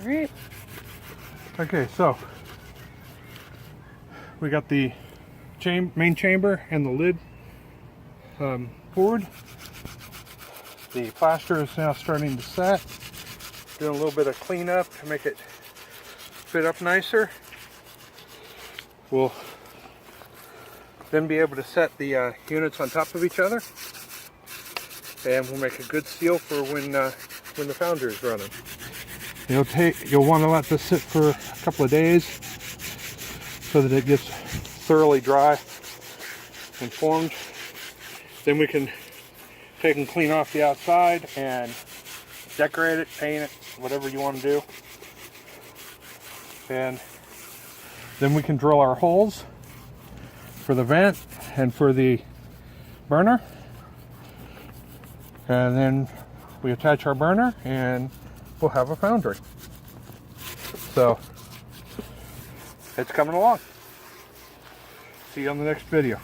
All right. Okay, so we got the main chamber and the lid poured. The plaster is now starting to set. Doing a little bit of cleanup to make it fit up nicer. We'll then be able to set the units on top of each other, and we'll make a good seal for when the Foundry is running. You'll want to let this sit for a couple of days so that it gets thoroughly dry and formed. Then we can take and clean off the outside and decorate it, paint it, whatever you want to do. And then we can drill our holes for the vent and for the burner. And then we attach our burner and we'll have a Foundry. So it's coming along. See you on the next video.